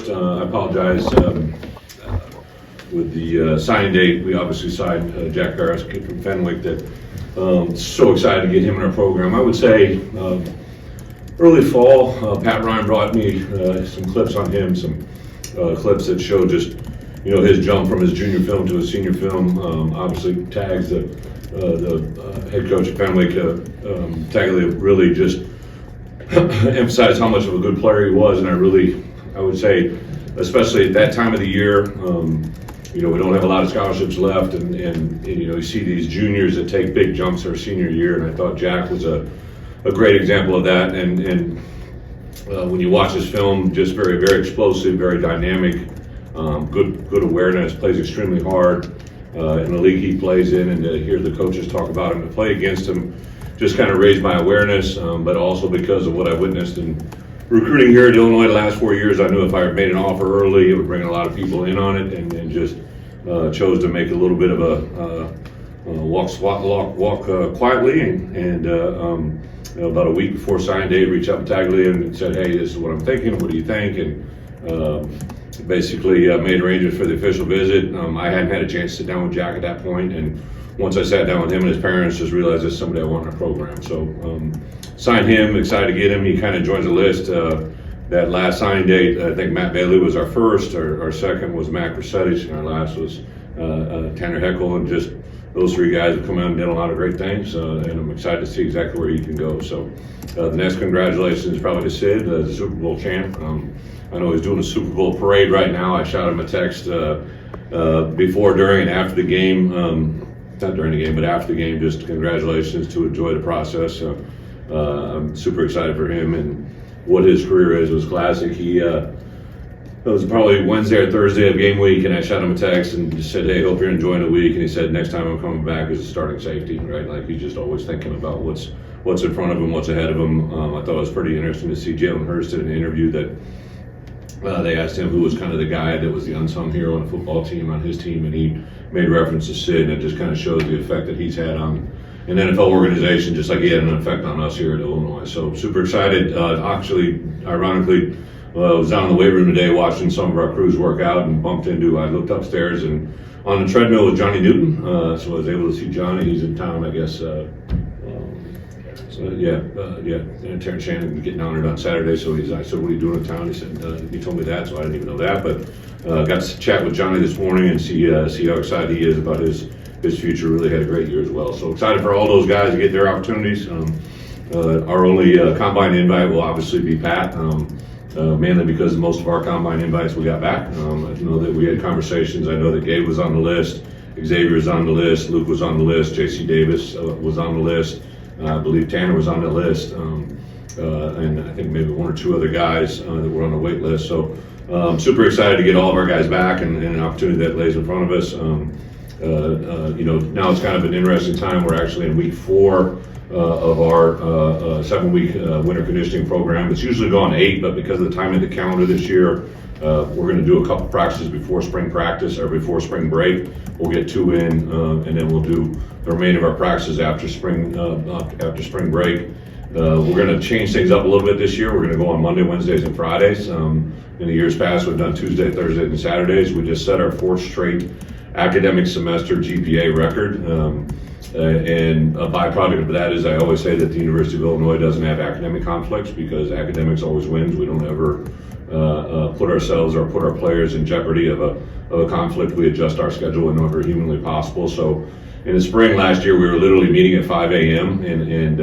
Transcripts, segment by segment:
first, I apologize. With the signing date, we obviously signed Jack Harris, a kid from Fenwick, that so excited to get him in our program. I would say early fall, Pat Ryan brought me some clips on him, some clips that show just his jump from his junior film to his senior film. Obviously, tags the head coach at Fenwick, Tagley, really just emphasized how much of a good player he was, and I would say, especially at that time of the year. We don't have a lot of scholarships left, and you see these juniors that take big jumps their senior year, and I thought Jack was a great example of that. And when you watch his film, just very, very explosive, very dynamic, good awareness, plays extremely hard in the league he plays in, and to hear the coaches talk about him, to play against him, just kind of raised my awareness, but also because of what I witnessed in recruiting here at Illinois the last 4 years. I knew if I made an offer early, it would bring a lot of people in on it, and just chose to make a little bit of a walk quietly, and about a week before signing day, reached out to Tagley and said, "Hey, this is what I'm thinking. What do you think?" And basically made arrangements for the official visit. I hadn't had a chance to sit down with Jack at that point, and once I sat down with him and his parents, just realized this is somebody I want in our program. So signed him, excited to get him. He kind of joins the list. That last signing date, I think Matt Bailey was our first. Our second was Mac Rossetich, and our last was Tanner Heckel. And just those three guys have come out and done a lot of great things, and I'm excited to see exactly where he can go. So the next congratulations is probably to Sid, the Super Bowl champ. I know he's doing a Super Bowl parade right now. I shot him a text before, during, and after the game. Not during the game, but after the game, just congratulations, to enjoy the process. I'm super excited for him, and what his career is was classic. It was probably Wednesday or Thursday of game week, and I shot him a text and just said, "Hey, hope you're enjoying the week." And he said, "Next time I'm coming back as a starting safety," right? Like, he's just always thinking about what's in front of him, what's ahead of him. I thought it was pretty interesting to see Jalen Hurst in an interview that they asked him who was kind of the guy that was the unsung hero on the football team, on his team, and he made reference to Sid, and it just kind of shows the effect that he's had on an NFL organization, just like he had an effect on us here at Illinois. So super excited. Actually, ironically, I was down in the weight room today watching some of our crews work out, and I looked upstairs, and on the treadmill was Johnny Newton. So I was able to see Johnny. He's in town, I guess. Terrence Shannon getting honored on Saturday. So I said, "What are you doing in town?" He said, "He told me that," so I didn't even know that. But got to chat with Johnny this morning and see how excited he is about his future. Really had a great year as well. So excited for all those guys to get their opportunities. Our only combine invite will obviously be Pat, mainly because most of our combine invites we got back. I know that we had conversations. I know that Gabe was on the list, Xavier was on the list, Luke was on the list, J.C. Davis was on the list. I believe Tanner was on the list, and I think maybe one or two other guys that were on the wait list. So super excited to get all of our guys back, and an opportunity that lays in front of us. Now it's kind of an interesting time. We're actually in week 4 of our 7-week winter conditioning program. It's usually gone 8, but because of the time of the calendar this year, we're going to do a couple practices before spring practice or before spring break. We'll get 2 in, and then we'll do the remainder of our practices after spring break. We're going to change things up a little bit this year. We're going to go on Monday, Wednesdays, and Fridays. In the years past, we've done Tuesday, Thursdays, and Saturdays. We just set our 4th straight academic semester GPA record. And a byproduct of that is, I always say that the University of Illinois doesn't have academic conflicts, because academics always wins. We don't ever put ourselves or put our players in jeopardy of a conflict. We adjust our schedule whenever humanly possible. So in the spring last year, we were literally meeting at 5 a.m. and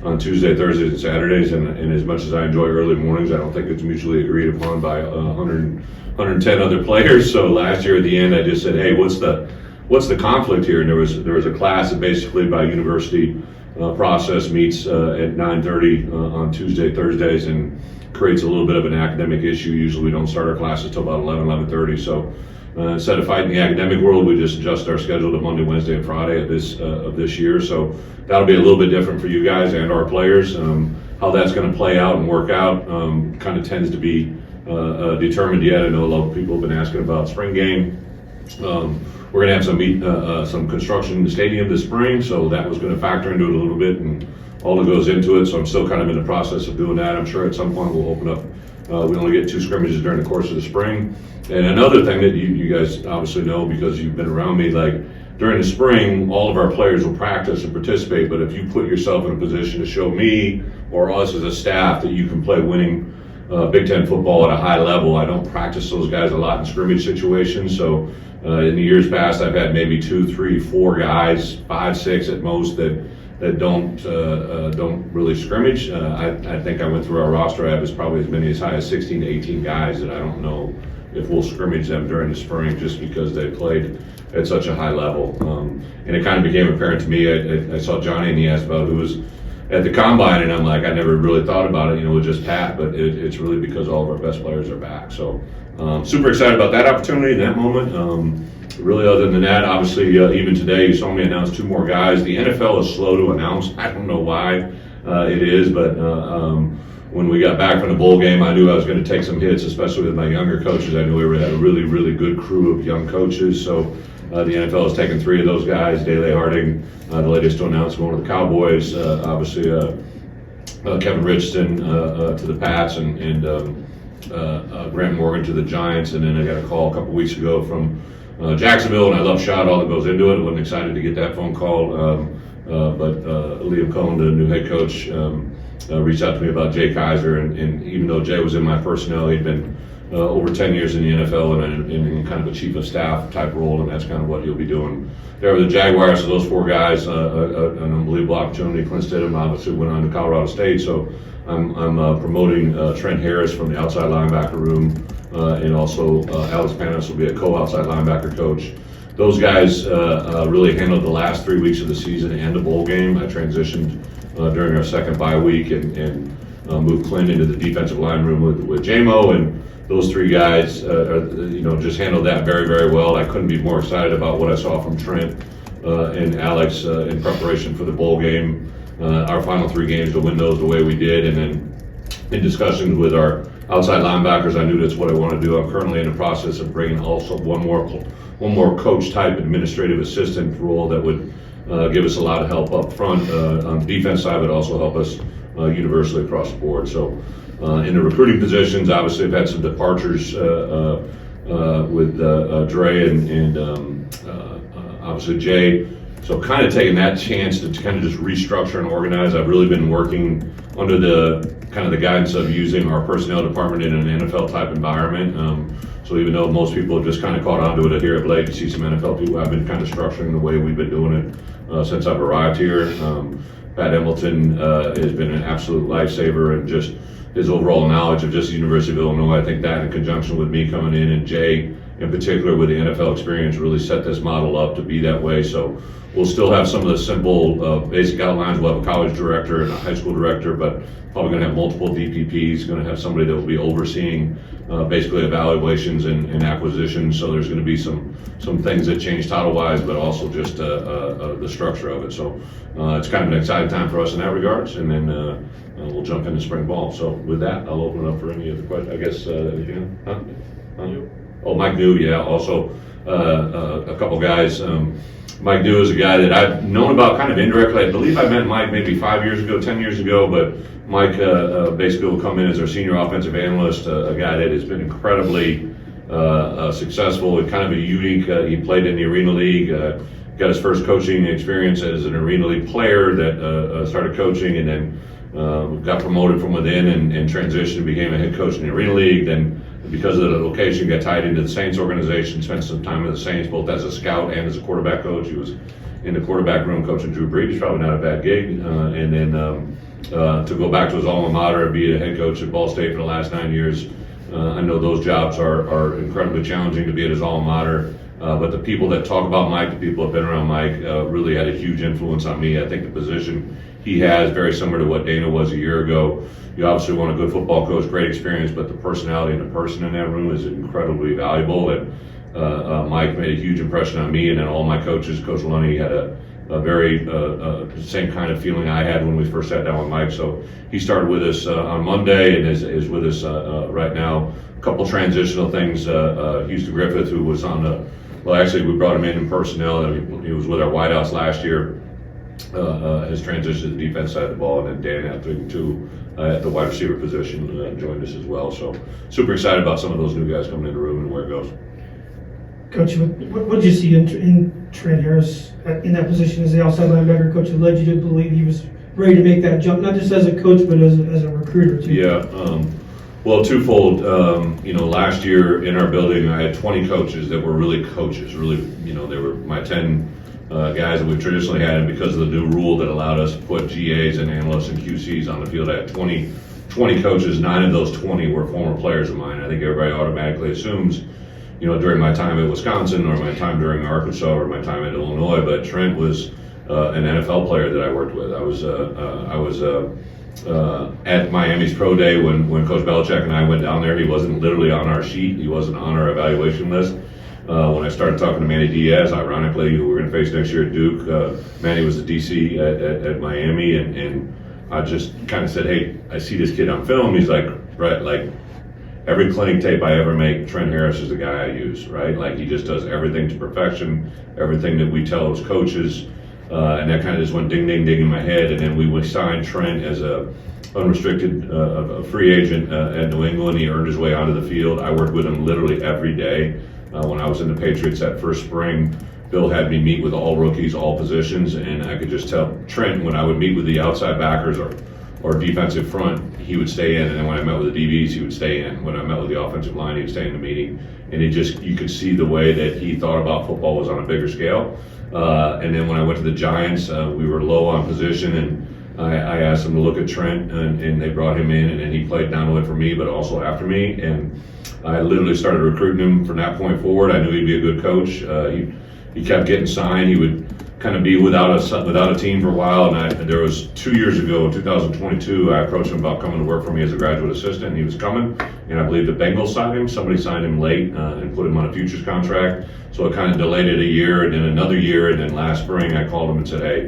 on Tuesday, Thursdays, and Saturdays. And as much as I enjoy early mornings, I don't think it's mutually agreed upon by 110 other players. So last year at the end, I just said, "Hey, what's the conflict here?" And there was a class that basically by university process meets at 9:30 on Tuesday, Thursdays, and creates a little bit of an academic issue. Usually we don't start our classes till about 11:30. So instead of fighting the academic world, we just adjust our schedule to Monday, Wednesday, and Friday of this year. So that'll be a little bit different for you guys and our players. How that's going to play out and work out kind of tends to be determined yet. I know a lot of people have been asking about spring game. We're going to have some construction in the stadium this spring, so that was going to factor into it a little bit and all that goes into it. So I'm still kind of in the process of doing that. I'm sure at some point we'll open up We only get 2 scrimmages during the course of the spring. And another thing that you guys obviously know because you've been around me, like during the spring, all of our players will practice and participate, but if you put yourself in a position to show me or us as a staff that you can play winning Big Ten football at a high level, I don't practice those guys a lot in scrimmage situations. So in the years past, I've had maybe 2, 3, 4 guys, 5, 6 at most that don't really scrimmage. I think I went through our roster. I have probably as many as high as 16 to 18 guys that I don't know if we'll scrimmage them during the spring just because they played at such a high level. And it kind of became apparent to me. I saw Johnny and he asked about who was at the combine, and I'm like, I never really thought about it, with just Pat, but it's really because all of our best players are back. So super excited about that opportunity in that moment. Really, other than that, obviously, even today, you saw me announce 2 more guys. The NFL is slow to announce. I don't know why it is, but when we got back from the bowl game, I knew I was going to take some hits, especially with my younger coaches. I knew we had a really, really good crew of young coaches. So the NFL has taken 3 of those guys. Dele Harding, the latest to announce, one of the Cowboys. Obviously, Kevin Richardson to the Pats, and Grant Morgan to the Giants. And then I got a call a couple weeks ago from Jacksonville, and I love shot all that goes into it. I wasn't excited to get that phone call, but Liam Cohen, the new head coach, reached out to me about Jay Kaiser, and even though Jay was in my personnel, he'd been over 10 years in the NFL and in kind of a chief of staff type role, and that's kind of what he'll be doing there with the Jaguars. So those 4 guys, an unbelievable opportunity. Clint Stidham obviously went on to Colorado State, so I'm promoting Trent Harris from the outside linebacker room, and also Alex Panos will be a co-outside linebacker coach. Those guys really handled the last 3 weeks of the season and the bowl game. I transitioned during our second bye week and moved Clint into the defensive line room with JMO, and those 3 guys, just handled that very, very well. I couldn't be more excited about what I saw from Trent and Alex in preparation for the bowl game. Our final 3 games to win those the way we did, and then in discussions with our outside linebackers, I knew that's what I want to do. I'm currently in the process of bringing also one more coach type administrative assistant role that would give us a lot of help up front on the defense side, but also help us universally across the board. So in the recruiting positions, obviously I've had some departures with Dre and obviously Jay. So kind of taking that chance to kind of just restructure and organize. I've really been working under the kind of the guidance of using our personnel department in an NFL type environment. So even though most people have just kind of caught on to it here at late, you see some NFL people, I've been kind of structuring the way we've been doing it since I've arrived here. Pat Embleton has been an absolute lifesaver, and just his overall knowledge of just the University of Illinois. I think that in conjunction with me coming in, and Jay in particular with the NFL experience, really set this model up to be that way. So we'll still have some of the simple basic outlines. We'll have a college director and a high school director, but probably going to have multiple DPPs, going to have somebody that will be overseeing basically evaluations and acquisitions. So there's going to be some things that change title-wise, but also just the structure of it. So it's kind of an exciting time for us in that regards, and then we'll jump into spring ball. So with that, I'll open it up for any other questions. I guess, anything? Huh? Oh, Mike New, yeah, also a couple guys. Mike New is a guy that I've known about kind of indirectly. I believe I met Mike maybe 5 years ago, 10 years ago, but Mike basically will come in as our senior offensive analyst, a guy that has been incredibly successful and kind of a unique. He played in the Arena League, got his first coaching experience as an Arena League player that started coaching, and then got promoted from within and transitioned and became a head coach in the Arena League. Then because of the location, got tied into the Saints organization, spent some time with the Saints, both as a scout and as a quarterback coach. He was in the quarterback room coaching Drew Brees, probably not a bad gig. And then to go back to his alma mater and be a head coach at Ball State for the last 9 years. I know those jobs are incredibly challenging to be at his alma mater. But the people that talk about Mike, the people that have been around Mike, really had a huge influence on me. I think the position he has, very similar to what Dana was a year ago. You obviously want a good football coach, great experience, but the personality and the person in that room is incredibly valuable. And Mike made a huge impression on me, and then all my coaches. Coach Lunny had a very same kind of feeling I had when we first sat down with Mike. So he started with us on Monday and is with us right now. A couple transitional things. Houston Griffith, who was on the, well, actually we brought him in personnel. He was with our wideouts last year. Has transitioned to the defense side of the ball, and then Dan Athling too. at the wide receiver position, joined us as well. So super excited about some of those new guys coming in the room and where it goes. Coach, what did you see in Trent Harris in that position as the outside linebacker coach that led you to believe he was ready to make that jump, not just as a coach, but as a recruiter too? Yeah, well, twofold. Last year in our building, I had 20 coaches that were really coaches. Really, they were my 10 guys that we've traditionally had, and because of the new rule that allowed us to put GAs and analysts and QCs on the field, I had 20 coaches. 9 of those 20 were former players of mine. I think everybody automatically assumes, during my time at Wisconsin or my time during Arkansas or my time at Illinois, but Trent was an NFL player that I worked with. I was at Miami's pro day when Coach Belichick and I went down there. He wasn't literally on our sheet. He wasn't on our evaluation list. When I started talking to Manny Diaz, ironically, who we're going to face next year at Duke, Manny was the DC at Miami, and I just kind of said, hey, I see this kid on film. He's like, right, like every clinic tape I ever make, Trent Harris is the guy I use, right? Like he just does everything to perfection, everything that we tell as coaches. And that kind of just went ding, ding, ding in my head. And then we signed Trent as a unrestricted a free agent at New England. He earned his way onto the field. I worked with him literally every day. When I was in the Patriots that first spring, Bill had me meet with all rookies, all positions, and I could just tell Trent when I would meet with the outside backers or defensive front, he would stay in. And then when I met with the DBs, he would stay in. When I met with the offensive line, he would stay in the meeting. And you could see the way that he thought about football was on a bigger scale. And then when I went to the Giants, we were low on position, and I asked them to look at Trent, and they brought him in, and he played not only for me but also after me. And I literally started recruiting him from that point forward. I knew he'd be a good coach. He kept getting signed. He would kind of be without a team for a while. And there was 2 years ago, in 2022, I approached him about coming to work for me as a graduate assistant. And he was coming, and I believe the Bengals signed him. Somebody signed him late and put him on a futures contract. So it kind of delayed it a year, and then another year, and then last spring I called him and said, hey,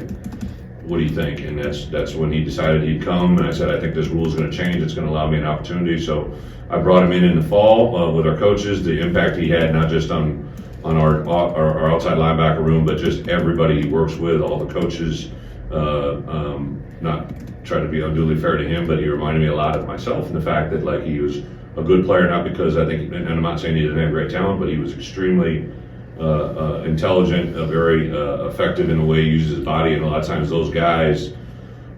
what do you think? And that's when he decided he'd come, and I said, I think this rule is going to change. It's going to allow me an opportunity. So I brought him in the fall with our coaches. The impact he had, not just on our outside linebacker room, but just everybody he works with, all the coaches. Not trying to be unduly fair to him, but he reminded me a lot of myself, and the fact that like he was a good player, not because I think, and I'm not saying he didn't have great talent, but he was extremely intelligent, very effective in the way he uses his body. And a lot of times those guys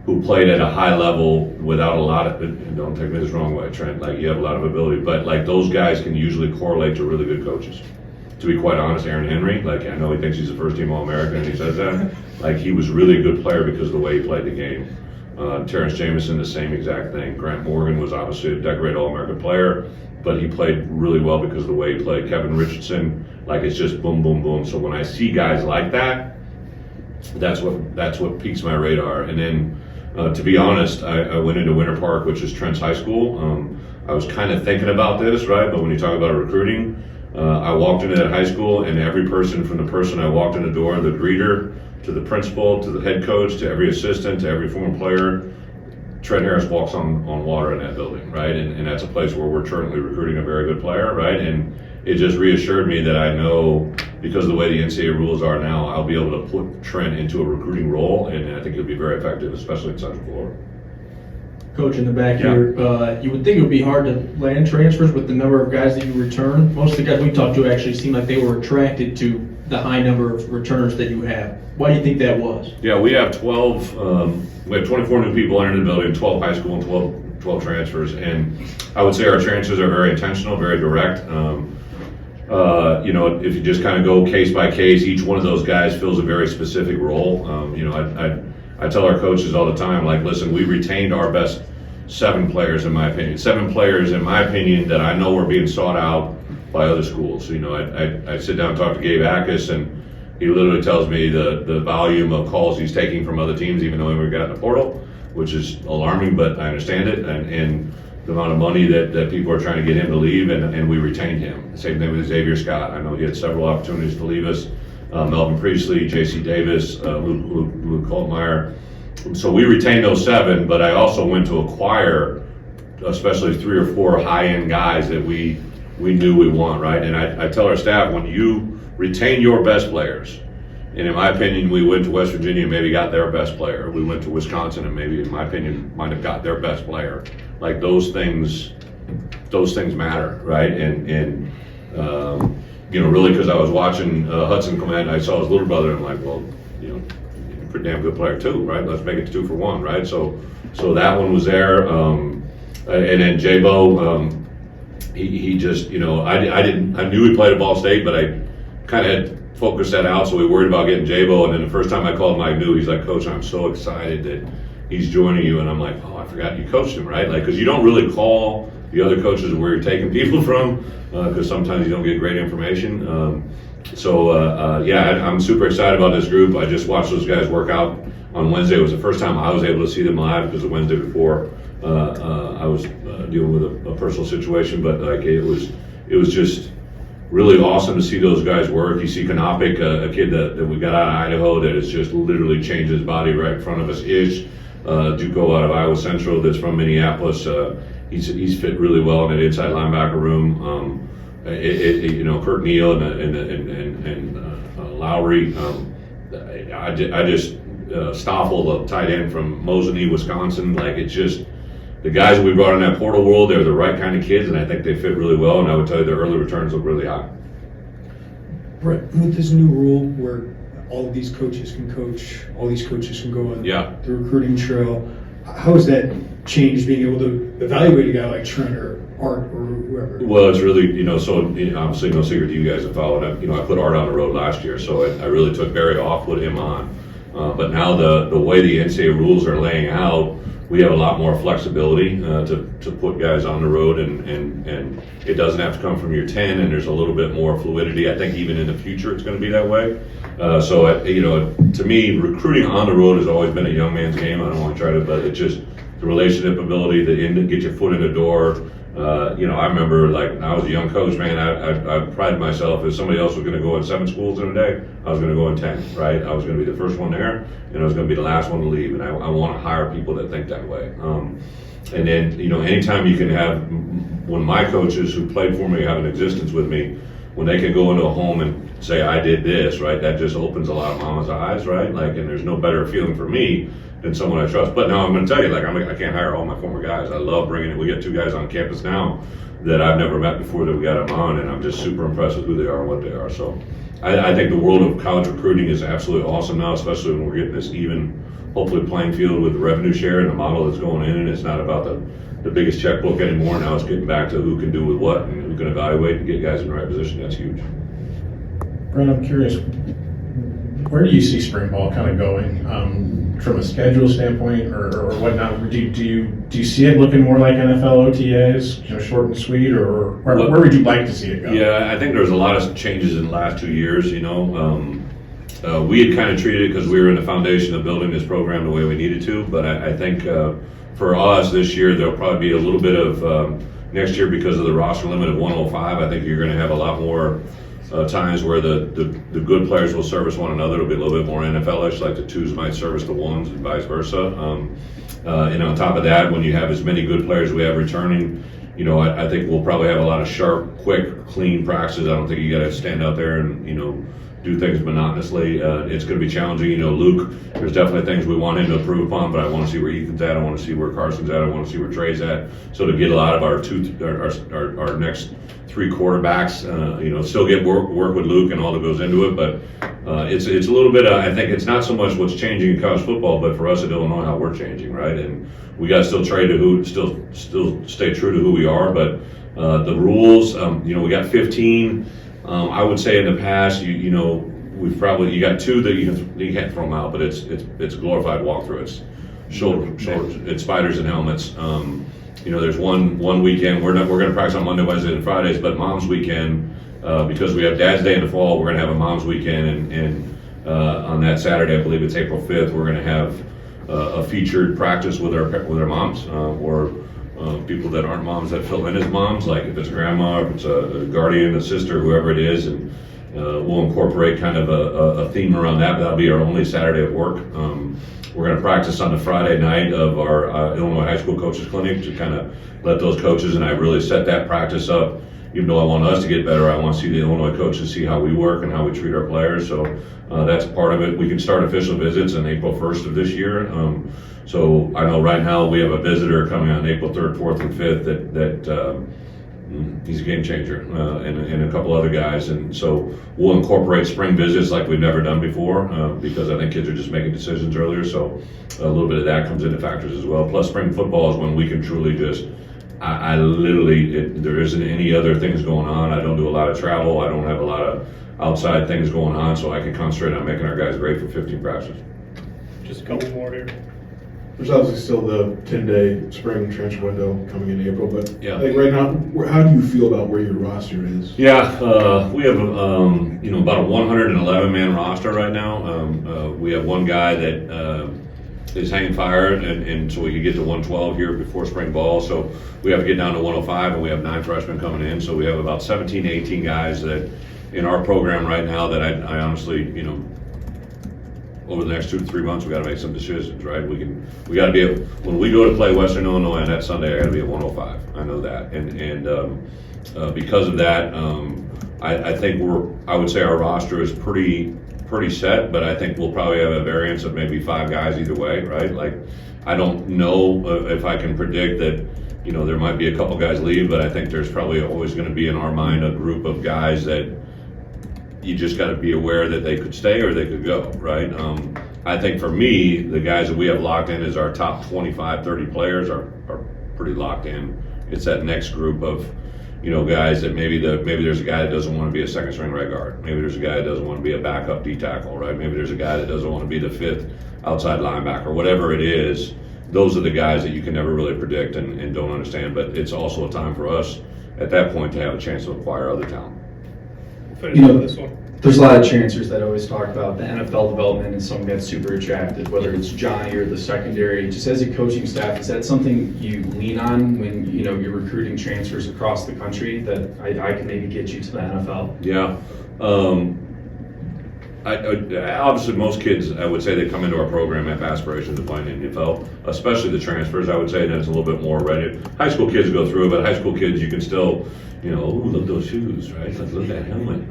who played at a high level without a lot of, and don't take me this wrong way, Trent, like you have a lot of ability, but like those guys can usually correlate to really good coaches. To be quite honest, Aaron Henry, like I know he thinks he's a first team All-American and he says that, like he was really a good player because of the way he played the game. Terrence Jameson, the same exact thing. Grant Morgan was obviously a decorated All-American player, but he played really well because of the way he played. Kevin Richardson, like it's just boom, boom, boom. So when I see guys like that, that's what piques my radar. And then, to be honest, I went into Winter Park, which is Trent's high school. I was kind of thinking about this, right? But when you talk about recruiting, I walked into that high school, and every person, from the person I walked in the door, the greeter, to the principal, to the head coach, to every assistant, to every former player, Trent Harris walks on water in that building, right? And that's a place where we're currently recruiting a very good player, right? And it just reassured me that I know, because of the way the NCAA rules are now, I'll be able to put Trent into a recruiting role, and I think he'll be very effective, especially in Central Florida. Coach, in the back here, you would think it would be hard to land transfers with the number of guys that you return. Most of the guys we talked to actually seemed like they were attracted to the high number of returners that you have. Why do you think that was? Yeah, we have 24 new people entering the building, 12 high school and 12 transfers, and I would say our transfers are very intentional, very direct. If you just kind of go case by case, each one of those guys fills a very specific role. I tell our coaches all the time, like, listen, we retained our best 7 players, in my opinion. 7 players, in my opinion, that I know are being sought out by other schools. I sit down and talk to Gabe Ackus, and he literally tells me the volume of calls he's taking from other teams, even though he never got in the portal, which is alarming, but I understand it. And the amount of money that people are trying to get him to leave, and we retained him. Same thing with Xavier Scott. I know he had several opportunities to leave us. Melvin Priestley, J.C. Davis, Luke Coltmeyer. So we retained those 7, but I also went to acquire especially 3 or 4 high-end guys that we knew we want, right? And I tell our staff, when you retain your best players, And in my opinion, we went to West Virginia and maybe got their best player. We went to Wisconsin and maybe, in my opinion, might have got their best player. Like those things matter, right? And really, because I was watching Hudson Clement, I saw his little brother, and I'm like, well, pretty damn good player too, right? Let's make it 2 for 1, right? So that one was there. And then J-Bo, he just, I knew he played at Ball State, but I kind of had focused that out, so we worried about getting J-Bo. And then the first time I called him, I knew. He's like, Coach, I'm so excited that he's joining you. And I'm like, oh, I forgot you coached him, right? Like, because you don't really call the other coaches where you're taking people from, because sometimes you don't get great information. I'm super excited about this group. I just watched those guys work out on Wednesday. It was the first time I was able to see them live, because the Wednesday before I was dealing with a personal situation. But like it was just really awesome to see those guys work. You see Kanopik, a kid that we got out of Idaho that has just literally changed his body right in front of us. Ish, Duco out of Iowa Central that's from Minneapolis. He's fit really well in that inside linebacker room. Kurt Neal and Lowry. I just Stoffel, the tight end from Mosinee, Wisconsin. Like it's just the guys that we brought in that portal world. They're the right kind of kids, and I think they fit really well. And I would tell you their early returns look really high. Brett, with this new rule where all of these coaches can coach, all these coaches can go on the recruiting trail, how has that changed being able to evaluate a guy like Trent or Art or whoever? Well, it's really, obviously no secret to you guys have followed. I put Art on the road last year, so I really took Barry off, put him on. But now the way the NCAA rules are laying out, we have a lot more flexibility to put guys on the road, and it doesn't have to come from your 10, and there's a little bit more fluidity. I think even in the future it's going to be that way. To me, recruiting on the road has always been a young man's game. I don't want to try to, but it's just the relationship ability to get your foot in the door. I remember, like, when I was a young coach, man, I prided myself. If somebody else was going to go in 7 schools in a day, I was going to go in 10, right? I was going to be the first one there, and I was going to be the last one to leave. And I want to hire people that think that way. And then, anytime you can have, when my coaches who played for me have an existence with me, when they can go into a home and say, I did this, right? That just opens a lot of mama's eyes, right? Like, and there's no better feeling for me than someone I trust. But now I'm going to tell you, like, I can't hire all my former guys. I love bringing it. We got 2 guys on campus now that I've never met before that we got them on, and I'm just super impressed with who they are and what they are. So I think the world of college recruiting is absolutely awesome now, especially when we're getting this even, hopefully, playing field with the revenue share and the model that's going in, and it's not about the biggest checkbook anymore. Now it's getting back to who can do with what and who can evaluate and get guys in the right position. That's huge. Brent, I'm curious, where do you see spring ball kind of going from a schedule standpoint or whatnot? Do you see it looking more like NFL OTAs, short and sweet, or where would you like to see it go? Yeah, I think there's a lot of changes in the last 2 years. We had kind of treated it because we were in the foundation of building this program the way we needed to, but I think for us this year there'll probably be a little bit of next year because of the roster limit of 105. I think you're going to have a lot more times where the good players will service one another. It'll be a little bit more NFL-ish, like the 2s might service the 1s and vice versa. And on top of that, when you have as many good players we have returning, I think we'll probably have a lot of sharp, quick, clean practices. I don't think you got to stand out there and do things monotonously. It's going to be challenging. Luke, there's definitely things we want him to improve upon, but I want to see where Ethan's at. I want to see where Carson's at. I want to see where Trey's at. So to get a lot of our next 3 quarterbacks, still get work with Luke and all that goes into it. But it's a little bit. I think it's not so much what's changing in college football, but for us at Illinois, how we're changing, right? And we got to still still stay true to who we are. But the rules, we got 15. I would say in the past, you got 2 that you can't throw them out, but it's a glorified walkthrough. It's shoulder, it's spiders and helmets. There's one weekend we're going to practice on Monday, Wednesday, and Fridays, but Mom's Weekend because we have Dad's Day in the fall, we're going to have a Mom's Weekend, and on that Saturday, I believe it's April 5th, we're going to have a featured practice with our moms or people that aren't moms that fill in as moms, like if it's grandma, if it's a guardian, a sister, whoever it is, and we'll incorporate kind of a theme around that, but that'll be our only Saturday of work. We're going to practice on the Friday night of our Illinois High School Coaches Clinic to kind of let those coaches, and I really set that practice up even though I want us to get better, I want to see the Illinois coaches see how we work and how we treat our players. So that's part of it. We can start official visits on April 1st of this year. So I know right now we have a visitor coming on April 3rd, 4th, and 5th that he's a game changer, and a couple other guys. And so we'll incorporate spring visits like we've never done before, because I think kids are just making decisions earlier. So a little bit of that comes into factors as well. Plus spring football is when we can truly just, I literally, there isn't any other things going on. I don't do a lot of travel. I don't have a lot of outside things going on, so I can concentrate on making our guys great for 15 practices. Just a couple more here. There's obviously still the 10-day spring transfer window coming in April, but Yeah. like right now, how do you feel about where your roster is? Yeah, we have about a 111-man roster right now. We have one guy that is hanging fire, and so we can get to 112 here before spring ball. So we have to get down to 105, and we have 9 freshmen coming in. So we have about 17, 18 guys that in our program right now that I honestly, over the next 2 to 3 months, we got to make some decisions, right? We got to be when we go to play Western Illinois on that Sunday, I got to be at 105. I know that, and because of that, I think I would say our roster is pretty set, but I think we'll probably have a variance of maybe 5 guys either way, right? Like, I don't know if I can predict that, there might be a couple guys leave, but I think there's probably always going to be in our mind a group of guys that you just got to be aware that they could stay or they could go, right? I think for me, the guys that we have locked in as our top 25, 30 players are pretty locked in. It's that next group of, guys that maybe there's a guy that doesn't want to be a second string right guard. Maybe there's a guy that doesn't want to be a backup D tackle, right? Maybe there's a guy that doesn't want to be the 5th outside linebacker, whatever it is. Those are the guys that you can never really predict and don't understand, but it's also a time for us at that point to have a chance to acquire other talent. Finish with this one. There's a lot of transfers that always talk about the NFL development and some get super attracted, whether it's Johnny or the secondary. Just as a coaching staff, is that something you lean on when you're recruiting transfers across the country that I can maybe get you to the NFL? Yeah. Obviously, most kids, I would say, they come into our program have aspirations of playing in the NFL, especially the transfers. I would say that's a little bit more ready. High school kids go through it, but high school kids, you can still, ooh, look at those shoes, right? Look at that helmet.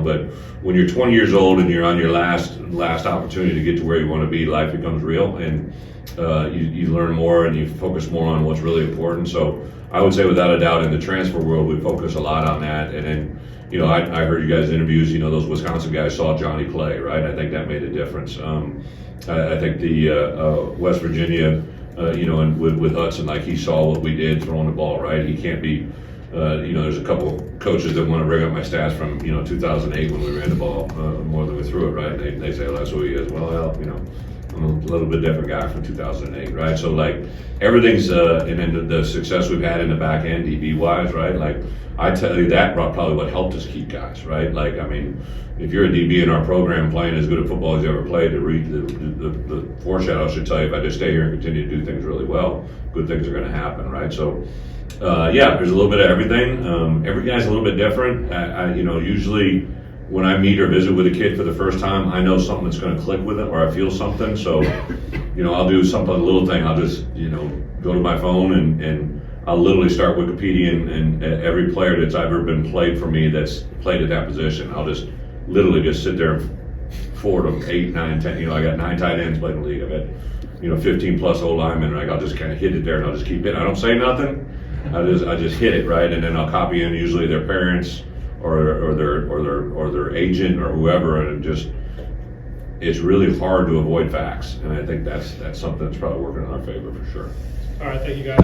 But when you're 20 years old and you're on your last opportunity to get to where you want to be, life becomes real, and you learn more and you focus more on what's really important. So I would say, without a doubt, in the transfer world, we focus a lot on that. And then, I heard you guys' interviews, those Wisconsin guys saw Johnny play, right? I think that made a difference. I think the West Virginia, and with Hudson, like, he saw what we did throwing the ball, right? He can't be, there's a couple coaches that want to bring up my stats from, 2008 when we ran the ball more than we threw it, right? They say, well, that's who he is. Well, I'm a little bit different guy from 2008, right? So, like, everything's, and then the success we've had in the back end, DB-wise, right? Like, I tell you, that probably what helped us keep guys, right? Like, I mean, if you're a DB in our program playing as good at football as you ever played, the foreshadow should tell you, if I just stay here and continue to do things really well, good things are going to happen, right? So, there's a little bit of everything. Every guy's a little bit different. Usually when I meet or visit with a kid for the first time, I know something that's going to click with them, or I feel something. So, I'll do something, a little thing. I'll just, go to my phone and I'll literally start Wikipedia and every player that's ever been played for me that's played at that position. I'll just literally just sit there and forward them 8, 9, 10. I got 9 tight ends playing in the league. I've had 15 plus old linemen. Right? I'll just kind of hit it there and I'll just keep it. I don't say nothing. I just hit it, right, and then I'll copy in usually their parents or their agent or whoever, and it's really hard to avoid facts, and I think that's something that's probably working in our favor for sure. All right, thank you guys.